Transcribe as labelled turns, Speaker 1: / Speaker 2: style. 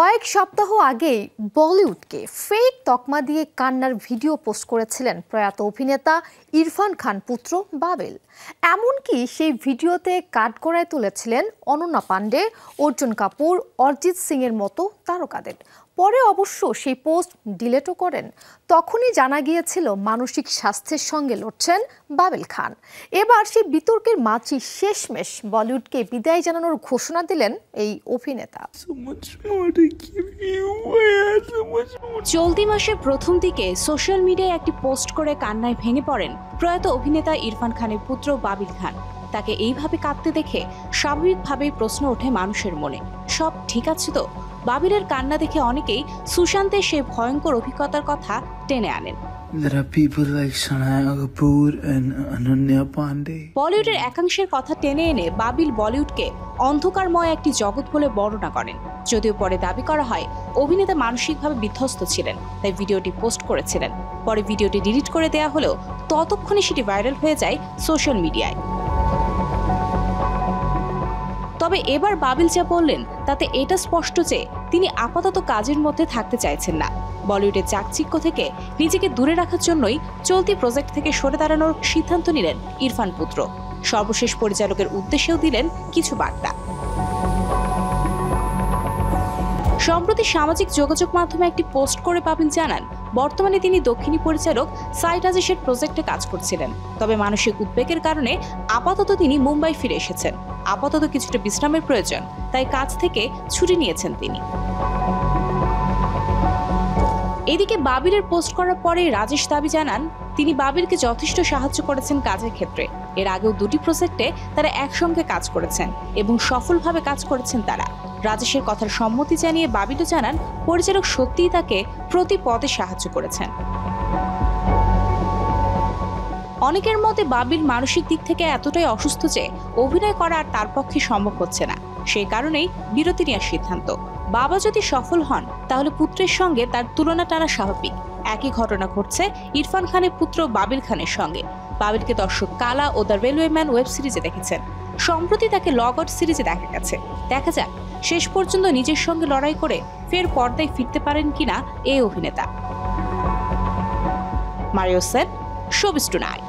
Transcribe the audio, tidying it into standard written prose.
Speaker 1: কয়েক সপ্তাহ আগেই বলিউডকে ফেক তকমা দিয়ে কান্নার ভিডিও পোস্ট করেছিলেন প্রয়াত অভিনেতা ইরফান খান পুত্র বাবিল। এমনকি সেই ভিডিওতে কাঠগড়ায় তুলেছিলেন অনন্যা পাণ্ডে, অর্জুন কাপুর, অরিজিৎ সিং এর মতো তারকাদের। পরে অবশ্য সেই পোস্ট ডিলিটও করেন। তখনই জানা গিয়েছিল মানসিক স্বাস্থ্যের সঙ্গে লড়ছেন বাবিল খান। এবার সেই বিতর্কের মাঝেই শেষমেশ বলিউডকে বিদায় জানানোর ঘোষণা দিলেন এই অভিনেতা।
Speaker 2: চলতি মাসের প্রথম দিকে সোশ্যাল মিডিয়ায় একটি পোস্ট করে কান্নায় ভেঙে পড়েন প্রয়াত অভিনেতা ইরফান খানের পুত্র বাবিল খান। তাকে এইভাবে কাঁদতে দেখে স্বাভাবিকভাবেই প্রশ্ন ওঠে মানুষের মনে, সব ঠিক আছে তো? বাবিলের কান্না দেখে অনেকেই সুশান্তের সেই ভয়ঙ্কর অভিজ্ঞতার কথা টেনে আনেন। বলিউডের একাংশের কথা টেনে এনে বাবিল বলিউডকে অন্ধকারময় একটি জগৎ বলে বর্ণনা করেন। যদিও পরে দাবি করা হয় অভিনেতা মানসিকভাবে বিধ্বস্ত ছিলেন, তাই ভিডিওটি পোস্ট করেছিলেন। পরে ভিডিওটি ডিলিট করে দেয়া হলেও ততক্ষণে সেটি ভাইরাল হয়ে যায় সোশ্যাল মিডিয়ায়। তবে এবার বাবিল যা বললেন তাতে এটা স্পষ্ট যে তিনি আপাতত কাজের মধ্যে থাকতে চাইছেন না। বলিউডের চাকচিক্য থেকে নিজেকে দূরে রাখার জন্যই চলতি প্রজেক্ট থেকে সরে দাঁড়ানোর সিদ্ধান্ত নিলেন ইরফান পুত্র। সর্বশেষ পরিচালকের উদ্দেশ্যেও দিলেন কিছু বার্তা। সম্প্রতি সামাজিক যোগাযোগ মাধ্যমে একটি পোস্ট করে বাবিল জানান, বর্তমানে তিনি দক্ষিণী পরিচালক সাইড রাজেশের প্রজেক্টে কাজ করছিলেন। তবে মানসিক উদ্বেগের কারণে আপাতত তিনি মুম্বাই ফিরে এসেছেন। আপাতত কিছুটা বিশ্রামের প্রয়োজন, তাই কাজ থেকে ছুটি নিয়েছেন তিনি। এদিকে বাবিলের পোস্ট করার পরে রাজেশ দাবি জানান, তিনি বাবিলকে যথেষ্ট সাহায্য করেছেন কাজের ক্ষেত্রে। এর আগেও দুটি প্রজেক্টে তারা একসঙ্গে কাজ করেছেন এবং সফলভাবে কাজ করেছেন তারা। রাজেশের কথার সম্মতি জানিয়ে বাবিলও জানান, পরিচালক সত্যিই তাকে প্রতি পদে সাহায্য করেছেন। অনেকের মতে বাবিল মানসিক দিক থেকে এতটাই অসুস্থ যে অভিনয় করা আর তার পক্ষে সম্ভব হচ্ছে না। সেই কারণেই বিরতি নেওয়ার সিদ্ধান্ত। বাবা যদি সফল হন তাহলে পুত্রের সঙ্গে তার তুলনা টানা স্বাভাবিক। একই ঘটনা ঘটছে ইরফান খানের পুত্র বাবিল খানের সঙ্গে। বাবিলকে দর্শক কালা ও দ্য রেলওয়ে ম্যান ওয়েব সিরিজে দেখেছেন। সম্প্রতি তাকে লগ আউট সিরিজে দেখা গেছে। দেখা যাক শেষ পর্যন্ত নিজের সঙ্গে লড়াই করে ফের পর্দায় ফিরতে পারেন কিনা এই অভিনেতা। Mario Sen, showbiz tonight.